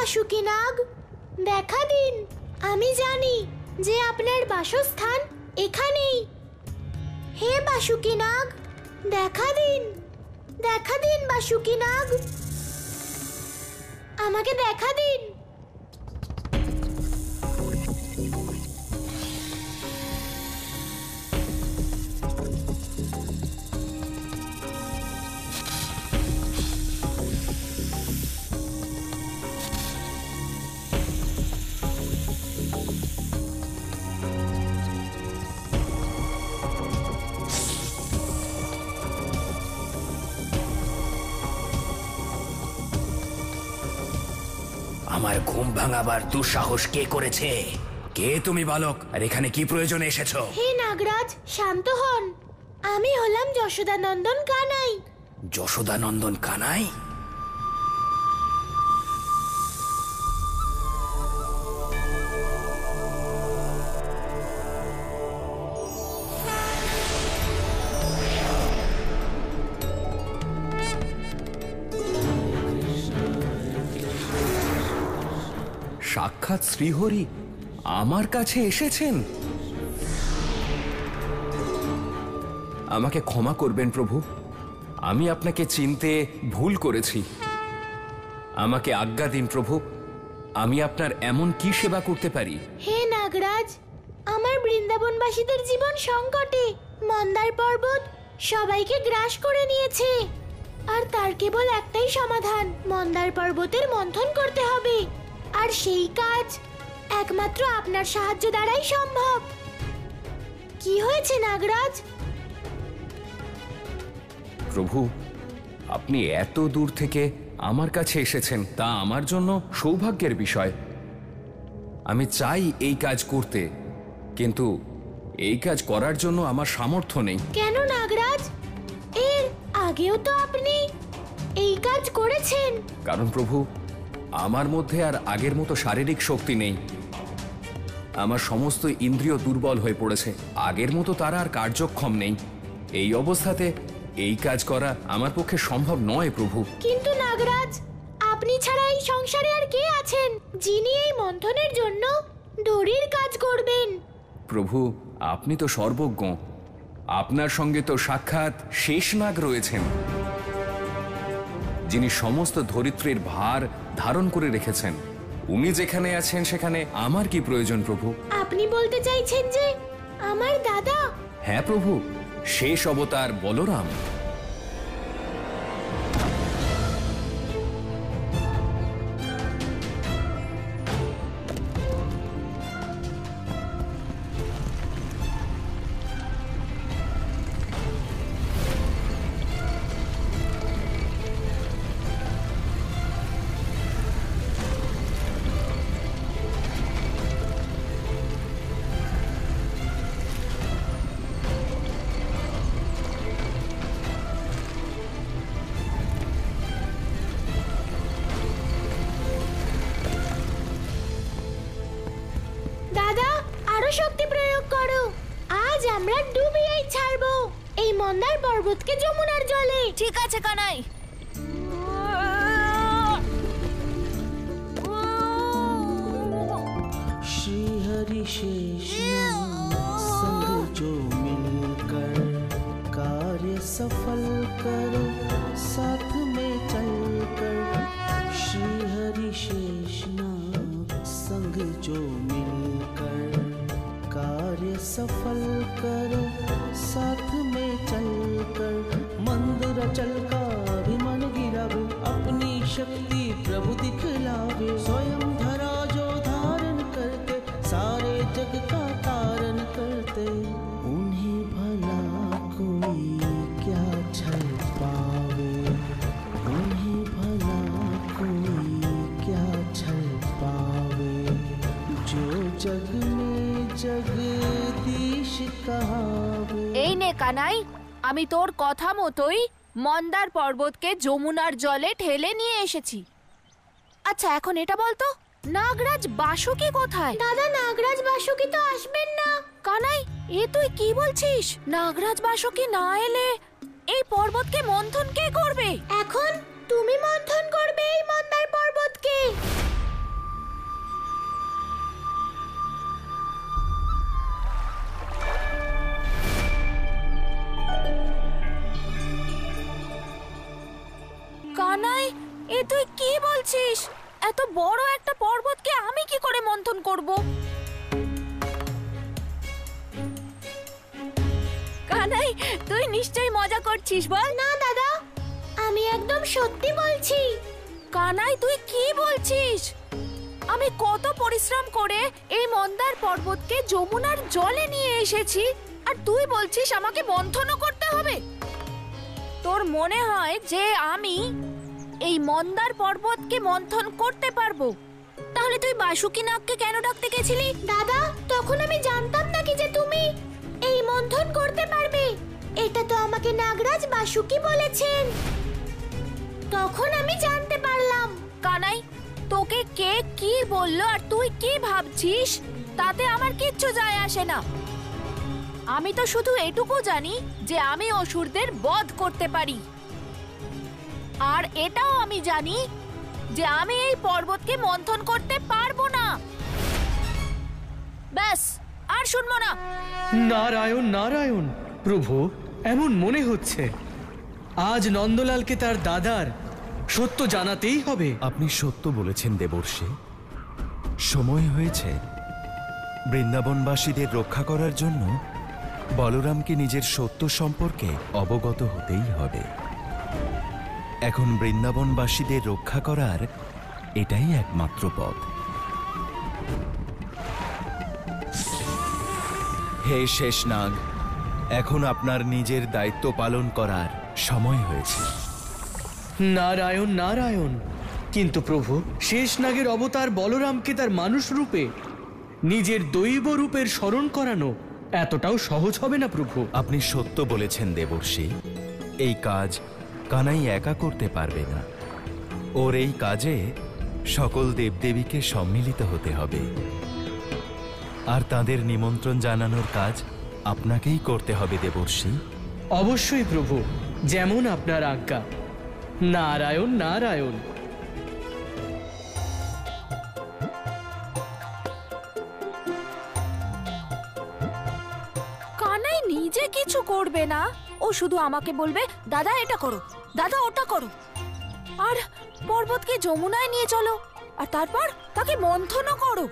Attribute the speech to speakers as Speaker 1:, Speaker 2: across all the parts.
Speaker 1: বাসুকি নাগ, দেখা দিন। আমি জানি যে আপনার বাসস্থান এখানেই। হে বাসুকি নাগ, দেখা দিন, দেখা দিন বাসুকি নাগ, আমাকে দেখা দিন।
Speaker 2: আমার ঘুম ভাঙাবার দুঃসাহস কে করেছে? কে তুমি বালক, আর এখানে কি প্রয়োজনে এসেছো?
Speaker 1: হে নাগরাজ, শান্ত হন। আমি হলাম যশোদানন্দন কানাই।
Speaker 2: যশোদানন্দন কানাই?
Speaker 3: সাক্ষাৎ শ্রীহরি আমার কাছে এসেছেন। আমাকে ক্ষমা করবেন প্রভু, আমি আপনাকে চিনতে ভুল করেছি। আমাকে আজ্ঞা দিন প্রভু, আমি আপনার এমন কি সেবা করতে পারি?
Speaker 1: হে নাগরাজ, আমার বৃন্দাবনবাসীদের জীবন সংকটে। মন্দার পর্বত সবাইকে গ্রাস করে নিয়েছে, আর তার কেবল একটাই সমাধান, মন্দার পর্বতের মন্থন করতে হবে। আর সেই কাজ একমাত্র আপনার সাহায্য দ্বারাই সম্ভব। কি হয়েছে নাগরাজ?
Speaker 3: প্রভু, আপনি এত দূর থেকে আমার কাছে এসেছেন, তা আমার জন্য সৌভাগ্যের বিষয়। আমি চাই এই কাজ করতে, কিন্তু এই কাজ করার জন্য আমার সামর্থ্য নেই।
Speaker 1: কেন নাগরাজ? এর আগেও তো আপনি এই কাজ করেছেন।
Speaker 3: কারণ প্রভু, আমার মধ্যে আর আগের মতো শারীরিক শক্তি নেই। আমার সমস্ত ইন্দ্রিয় দুর্বল হয়ে পড়েছে, আগের মতো তারা আর কার্যক্ষম নেই। এই অবস্থাতে এই কাজ করা আমার পক্ষে সম্ভব নয় প্রভু।
Speaker 1: কিন্তু নাগরাজ, আপনি ছাড়া এই সংসারে আর কে আছেন যিনি এই মন্থনের জন্য দড়ির কাজ করবেন?
Speaker 3: প্রভু, আপনি তো সর্বজ্ঞ, আপনার সঙ্গে তো সাক্ষাৎ শেষনাগ রয়েছেন, যিনি সমস্ত ধরিত্রীর ভার ধারণ করে রেখেছেন। উনি যেখানে আছেন সেখানে আমার কি প্রয়োজন প্রভু?
Speaker 1: আপনি বলতে চাইছেন যে আমার দাদা?
Speaker 3: হ্যাঁ প্রভু, শেষ অবতার বলরাম।
Speaker 1: শক্তি প্রয়োগ করো। আজ আমরা ডুবিয়েই ছাড়বো এই মন্দার পর্বতকে যমুনার জলে।
Speaker 4: ঠিক আছে কানাই।
Speaker 5: श्री हरि शेष संग जो मिलकर कार्य सफल करो, साथ में चलकर। श्री हरि शेष संग जो मिलकर कार्य सफल करो, साथ में चलकर। मंदिर चल का भी मन गिरावे, अपनी शक्ति प्रभु दिखलावे। स्वयं धरा जो धारण करते, सारे जग का तारण करते। उन्हें भला कोई क्या छल पावे, उन्हें भला कोई क्या छल पावे। जो जग में जगदीश कहावे।
Speaker 4: এই নে কানাই, আমি তোর কথা মতোই মন্দার পর্বতকে যমুনার জলে ঠেলে নিয়ে এসেছি। আচ্ছা, এখন এটা বলতো, নাগরাজ বাসুকি কোথায়?
Speaker 1: দাদা, নাগরাজ বাসুকি তো আসবেন না।
Speaker 4: কানাই, এ তুই কি বলছিস? নাগরাজ বাসুকি না এলে এই পর্বতকে মন্থন কে করবে?
Speaker 1: এখন তুমি মন্থন করবে এই মন্দার পর্বতকে।
Speaker 4: কানাই, এ তুই কি বলছিস? এত বড় একটা পর্বতকে আমি কি করে মন্থন করব? কানাই, তুই নিশ্চয়ই মজা করছিস, বল।
Speaker 1: না দাদা, আমি একদম সত্যি বলছি।
Speaker 4: কানাই, তুই কি বলছিস? আমি কত পরিশ্রম করে এই মন্দার পর্বতকে যমুনার জলে নিয়ে এসেছি, আর তুই বলছিস আমাকে মন্থনও করতে হবে? তোর মনে হয় যে আমি এই মন্দার পর্বতকে মন্থন করতে পারবো? তাহলে তুই বাসুকি নাগকে কেন ডাকতে গেছিলি?
Speaker 1: দাদা, তখন আমি জানতাম নাকি যে তুমি এই মন্থন করতে পারবে? এটা তো আমাকে নাগরাজ বাসুকি বলেছেন, তখন আমি জানতে পারলাম।
Speaker 4: কানাই, তোকে কে কি বললো আর তুই কি ভাবছিস তাতে আমার কিচ্ছু যায় আসে না। আমি তো শুধু এটুকু জানি যে আমি অসুরদের বধ করতে পারি, আর এটাও আমি জানি যে আমি এই পর্বতকে মন্থন করতে পারবো না। ব্যাস, আর শুনবো না।
Speaker 6: নারায়ণ নারায়ণ, প্রভু, এমন মনে হচ্ছে আজ নন্দলালকে তার দাদার সত্য জানাতেই হবে।
Speaker 7: আপনি সত্য বলেছেন দেবর্ষি। সময় হয়েছে বৃন্দাবনবাসীদের রক্ষা করার জন্য বলরামকে নিজের সত্য সম্পর্কে অবগত হতেই হবে। এখন বৃন্দাবনবাসীদের রক্ষা করার এটাই একমাত্র পথ। হে শেষনাগ, এখন আপনার নিজের দায়িত্ব পালন করার সময় হয়েছে।
Speaker 6: নারায়ণ নারায়ণ, কিন্তু প্রভু, শেষনাগের অবতার বলরামকে তার মানুষ রূপে নিজের দৈব রূপের স্মরণ করানো এতটাও সহজ হবে না প্রভু।
Speaker 7: আপনি সত্য বলেছেন দেবর্ষি। এই কাজ কানাই একা করতে পারবে না। ওর এই কাজে সকল দেবদেবীকে সম্মিলিত হতে হবে, আর তাদের নিমন্ত্রণ জানানোর কাজ আপনাকেই করতে হবে দেবর্ষি।
Speaker 6: অবশ্যই প্রভু, যেমন আপনার আজ্ঞা। নারায়ণ নারায়ণ।
Speaker 4: কানাই নিজে কিছু করবে না, ও শুধু আমাকে বলবে দাদা এটা করো, দাদা ওটা করো, আর পর্বতকে যমুনায় নিয়ে চলো, আর তারপর তাকে মন্থনও করো।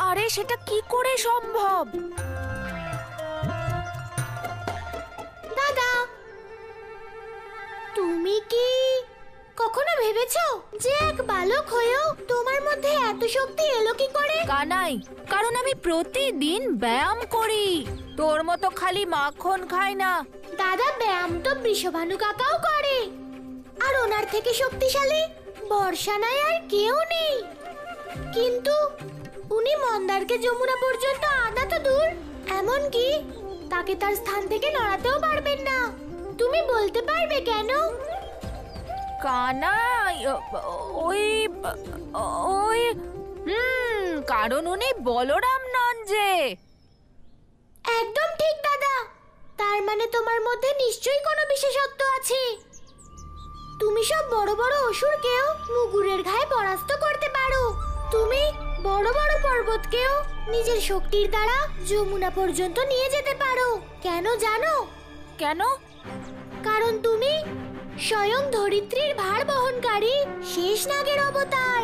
Speaker 4: আরে সেটা কি করে সম্ভব?
Speaker 1: দাদা, তুমি কি কখনো ভেবেছো যে এক বালক হয়েও তোমার মধ্যে এত শক্তি এলো কি করে?
Speaker 4: কানাই, কারণ আমি প্রতিদিন ব্যায়াম করি, তোর মতো খালি মাখন খাই না।
Speaker 1: দাদা, ব্যায়াম তো বৃষভানু কাকাও করে, আর ওনার থেকে শক্তিশালী বর্ষা নাই আর কেউ নেই। কিন্তু উনি মন্দারকে যমুনা পর্যন্ত আনা তো দূর, এমনকি তাকে তার স্থান থেকে নড়াতেও পারবেন না। তুমি বলতে পারবে কেন?
Speaker 4: কানাই, ওই ওই কারণ উনি বলরাম নন যে।
Speaker 1: একদম ঠিক দাদা, তার মানে তোমার মধ্যে নিশ্চয়ই কোনো বিশেষত্ব আছে। তুমি সব বড় বড় অসুরকেও মুগুরের ঘায়ে পরাস্ত করতে পারো। তুমি বড় বড় পর্বতকেও নিজের শক্তির দ্বারা যমুনা পর্যন্ত নিয়ে যেতে পারো। কেন জানো?
Speaker 4: কেন?
Speaker 1: কারণ তুমি স্বয়ং ধরিত্রীর ভার বহনকারী শেষনাগের অবতার।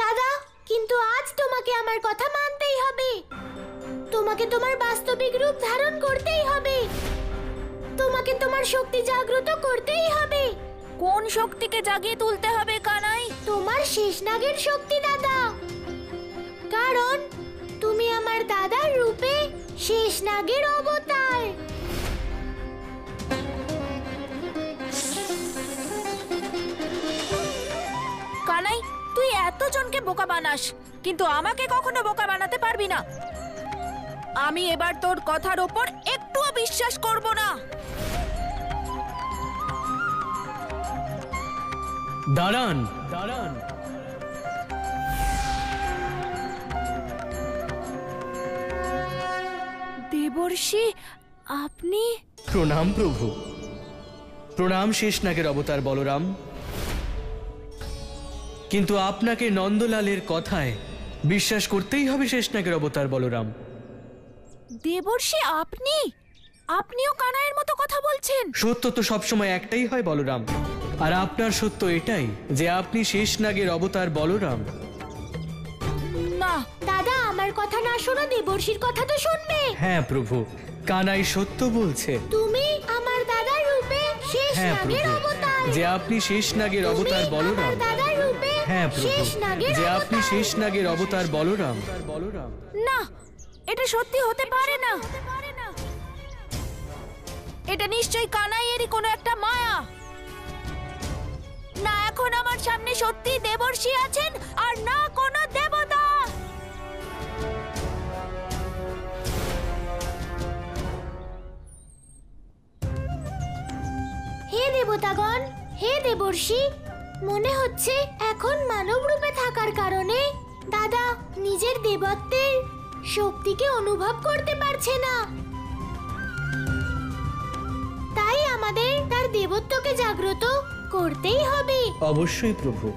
Speaker 1: দাদা, কিন্তু আজ তোমাকে আমার কথা মানতেই হবে। তোমাকে তোমার বাস্তবিক রূপ ধারণ করতেই হবে। তোমাকে তোমার শক্তি জাগ্রত করতেই হবে।
Speaker 4: কোন শক্তিকে জাগিয়ে তুলতে হবে কানাই?
Speaker 1: তোমার শেষনাগের শক্তি দাদা, কারণ তুমি আমার দাদার রূপে শেষনাগের অবতার।
Speaker 4: কানাই, তুই এতজনকে বোকা বানাস, কিন্তু আমাকে কখনো বোকা বানাতে পারবি না। আমি এবার তোর কথার ওপর একটুও বিশ্বাস করব না।
Speaker 6: দাঁড়ান দাঁড়ান,
Speaker 4: দেবর্ষি, আপনি?
Speaker 6: প্রণাম প্রভু। প্রণাম শেষনাগের অবতার বলরাম। কিন্তু আপনাকে নন্দলালের কথায় বিশ্বাস করতেই হবে শেষনাগের অবতার বলরাম।
Speaker 4: দেবর্ষি আপনিও কানাইয়ের মতো কথা বলছেন?
Speaker 6: সত্য তো সবসময় একটাই হয় বলরাম, আর আপনার সত্য এটাই যে আপনি শেষনাগের অবতার বলরাম।
Speaker 4: না
Speaker 1: দাদা, আমার কথা না শোনো, দেবর্ষির কথা তো শুনবে।
Speaker 6: হ্যাঁ প্রভু, কানাই সত্য বলছে।
Speaker 1: তুমি আমার দাদার রূপে
Speaker 6: হ্যাঁ
Speaker 1: শেষনাগের
Speaker 6: প্রভু,
Speaker 1: অবতার।
Speaker 6: যে আপনি শেষনাগের
Speaker 1: তুমি
Speaker 6: অবতার বলরাম।
Speaker 1: আমার দাদার রূপে
Speaker 6: হ্যাঁ প্রভু,
Speaker 1: শেষনাগের
Speaker 6: যে আপনি
Speaker 1: অবতার।
Speaker 6: শেষনাগের অবতার বলরাম।
Speaker 4: না, এটা সত্যি হতে পারে না। এটা নিশ্চয়ই কানাইয়েরই কোনো একটা মায়া। না এখন আমার সামনে সত্যি দেবর্ষি আছেন, আর না কোনো দেবতা।
Speaker 1: হে দেবতাগণ, হে দেবর্ষি, মনে হচ্ছে এখন মানব রূপে থাকার কারণে দাদা নিজের দেবত্বের শক্তিকে অনুভব করতে পারছে না। তাই আমাদের তার দেবত্বকে জাগ্রত করতেই হবে।
Speaker 6: অবশ্যই প্রভু।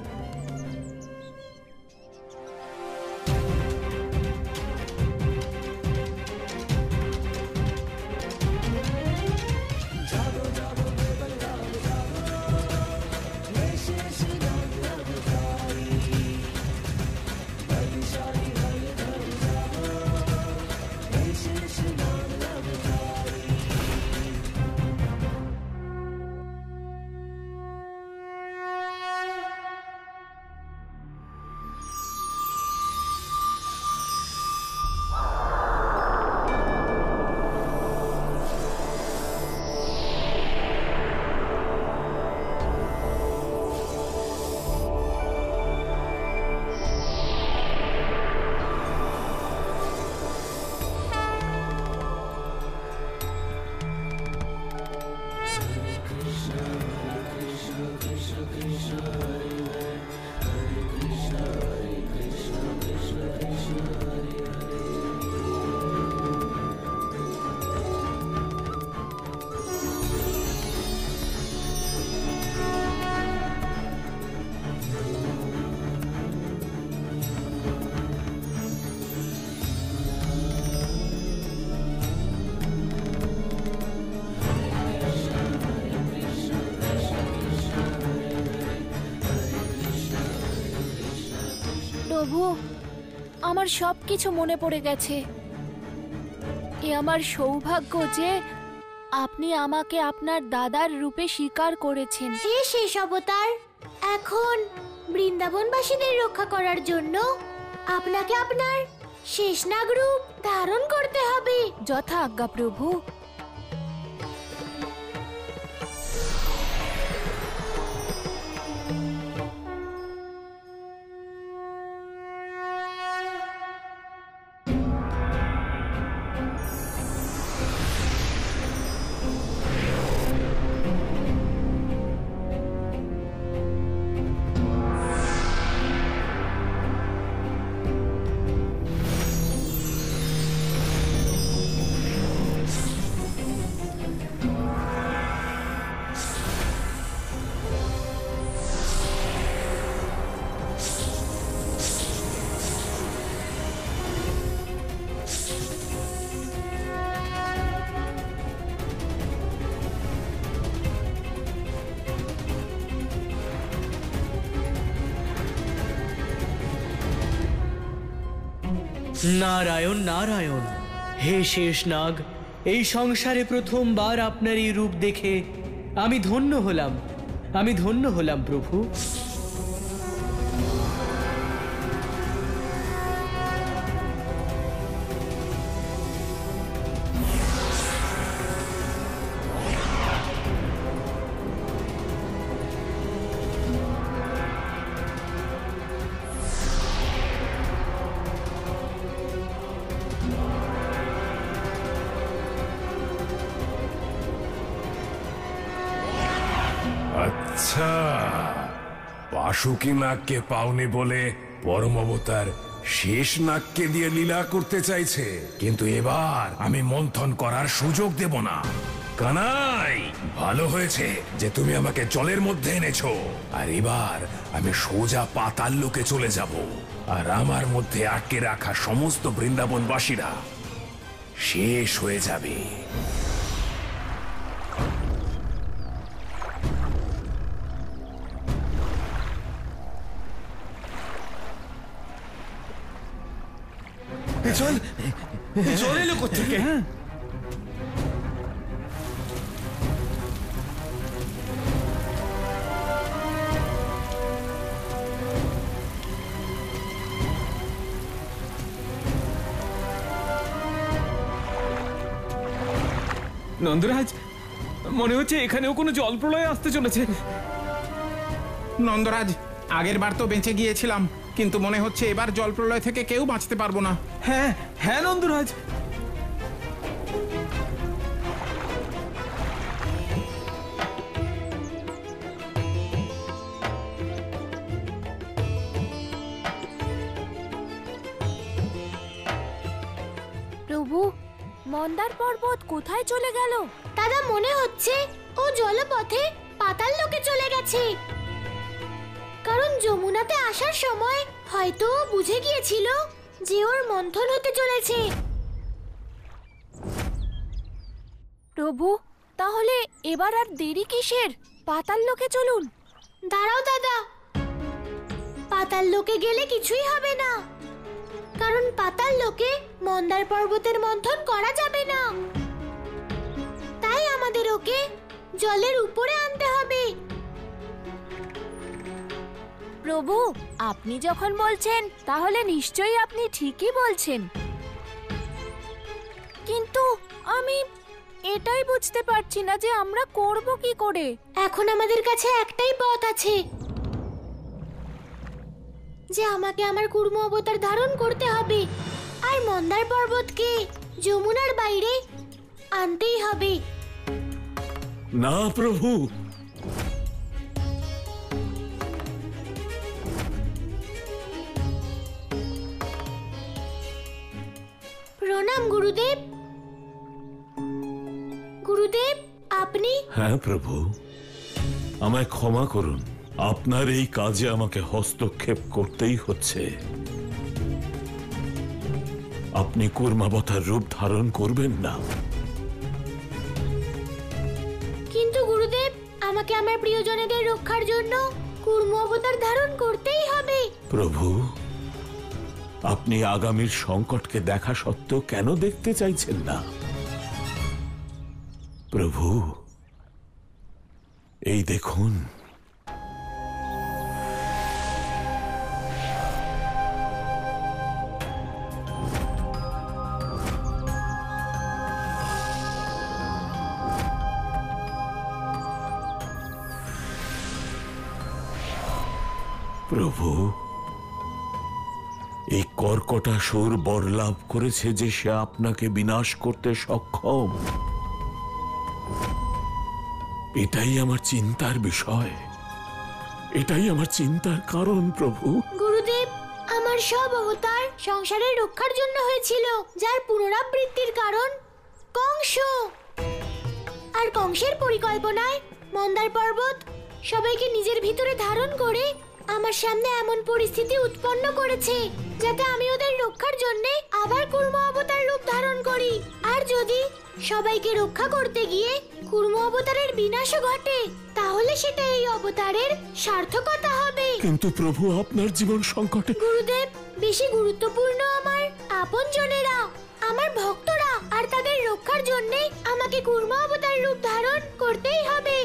Speaker 4: প্রভু, আমার সবকিছু মনে পড়ে গেছে। এ আমার সৌভাগ্য যে আপনি আমাকে আপনার দাদার রূপে স্বীকার করেছেন।
Speaker 1: হে শেষ অবতার, এখন বৃন্দাবনবাসীদের রক্ষা করার জন্য আপনাকে আপনার শেষনাগ রূপ ধারণ করতে হবে।
Speaker 4: যথা আজ্ঞা প্রভু।
Speaker 6: নারায়ণ নারায়ণ। হে শেষনাগ, এই সংসারে প্রথমবার আপনার এই রূপ দেখে আমি ধন্য হলাম প্রভু।
Speaker 8: আচ্ছা, বাসুকি নাগকে পাওনি বলে পরম অবতার শেষ নাগকে দিয়ে লীলা করতে চাইছে, কিন্তু এবার আমি মন্থন করার সুযোগ দেব না, কানাই, ভালো হয়েছে যে তুমি আমাকে জলের মধ্যে এনেছো। আর এবার আমি সোজা পাতাল লোকে চলে যাব, আর আমার মধ্যে আটকে রাখা সমস্ত বৃন্দাবনবাসীরা শেষ হয়ে যাবে।
Speaker 6: জল এলো কোত্থেকে? নন্দরাজ, মনে হচ্ছে এখানেও কোনো জল প্রলয় আসতে চলেছে।
Speaker 9: নন্দরাজ, আগের বার তো বেঁচে গিয়েছিলাম, কিন্তু মনে হচ্ছে এবার জল প্রলয় থেকে কেউ বাঁচতে পারবো না।
Speaker 6: হ্যাঁ হ্যাঁ নন্দরাজ,
Speaker 4: প্রভু, মন্দার পর্বত কোথায় চলে গেল?
Speaker 1: দাদা, মনে হচ্ছে ও জলপথে পাতাল লোকে চলে গেছে। কারণ যমুনাতে আসার সময় হয়তো ও বুঝে গিয়েছিল যে ওর মন্থন হতে চলেছে।
Speaker 4: প্রভু, তাহলে এবার আর দেরি কিসের? পাতাল লোকে চলুন।
Speaker 1: দাঁড়াও দাদা, পাতাল লোকে গেলে কিছুই হবে না, কারণ পাতাল লোকে মন্দার পর্বতের মন্থন করা যাবে না। তাই আমাদের ওকে জলের উপরে আনতে হবে।
Speaker 4: প্রভু, আপনি যখন বলছেন তাহলে নিশ্চয়ই আপনি ঠিকই বলছেন, কিন্তু আমি এটাই বুঝতে পারছি না যে আমরা করব কি করে।
Speaker 1: এখন আমাদের কাছে একটাই পথ আছে, যে আমাকে আমার কুর্ম অবতার ধারণ করতে হবে আর মন্দার পর্বতকে যমুনার বাইরে আনতেই হবে।
Speaker 8: না প্রভু,
Speaker 1: প্রণাম গুরুদেব। গুরুদেব, আপনি?
Speaker 8: হ্যাঁ প্রভু, আমায় ক্ষমা করুন, আপনার এই কাজে আমাকে হস্তক্ষেপ করতেই হচ্ছে। আপনি কুর্মাবতার রূপ ধারণ করবেন না।
Speaker 1: কিন্তু গুরুদেব, আমাকে আমার প্রিয়জনেদের রক্ষার জন্য কুর্ম অবতার ধারণ করতেই হবে।
Speaker 8: প্রভু, আপনি আগামীর সংকটকে দেখা সত্ত্বেও কেন দেখতে চাইছেন না? প্রভু, এই দেখুন, প্রভু, এই কর্কটাসুর বরলাভ করেছে যে সে আপনাকে বিনাশ করতে সক্ষম। এটাই আমার চিন্তার বিষয়, এটাই আমার চিন্তার কারণ। প্রভু,
Speaker 1: গুরুদেব, আমার সব অবতার সংসারের রক্ষার জন্য হয়েছিল, যার পুনরাবৃত্তির কারণ কংস। আর কংসের পরিকল্পনায় মন্দার পর্বত সবাইকে নিজের ভিতরে ধারণ করে আমার সামনে এমন পরিস্থিতি উৎপন্ন করেছে যাতে আমি ওদের রক্ষার জন্য আবার কুর্ম অবতার রূপ ধারণ করি। আর যদি সবাইকে রক্ষা করতে গিয়ে কুর্ম অবতারের বিনাশও ঘটে, তাহলে সেটা এই অবতারের সার্থকতা হবে।
Speaker 8: কিন্তু প্রভু, আপনার জীবন সংকটে।
Speaker 1: গুরুদেব, বেশি গুরুত্বপূর্ণ আমার আপনজনেরা, আমার ভক্তরা, আর তাদের রক্ষার জন্য আমাকে কুর্ম অবতার রূপ ধারণ করতেই হবে।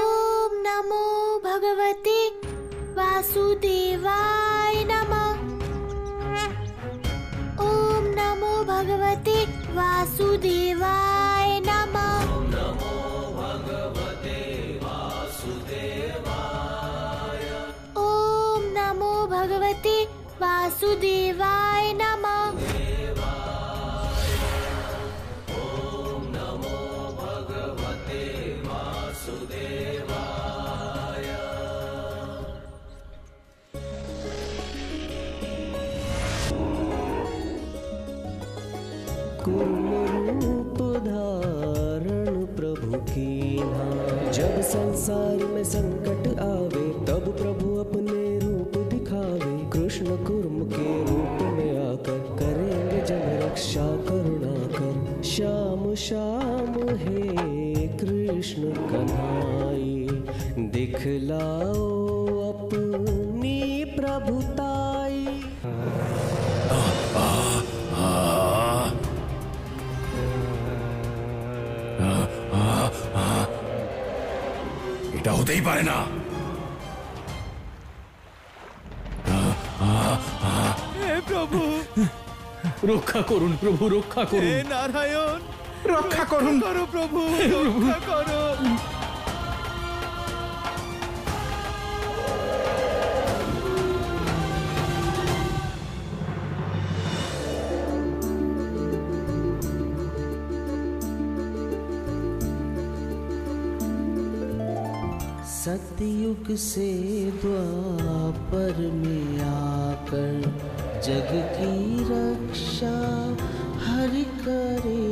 Speaker 1: ওম নমো ভগবতে वासुदेवाय नमः। ओम नमो भगवते वासुदेवाय नमः। ओम नमो भगवते वासुदेवाय। ओम नमो भगवते वासुदेवाय नमः।
Speaker 5: कुर्म रूप धारण प्रभु कीन्हा। जब संसार में संकट आवे तब प्रभु अपने रूप दिखावे। कृष्ण कुर्म के रूप में आकर करेंगे जन रक्षा करुणा कर। श्याम श्याम हे कृष्ण कन्हाई, दिखलाओ अपनी प्रभुताई।
Speaker 8: এটা হতেই পারে না।
Speaker 6: রক্ষা করুন প্রভু, রক্ষা করুন।
Speaker 9: নারায়ণ রক্ষা করুন, প্রভু রক্ষা করুন।
Speaker 5: सतयुग से द्वापर में आकर जग की रक्षा हरि करे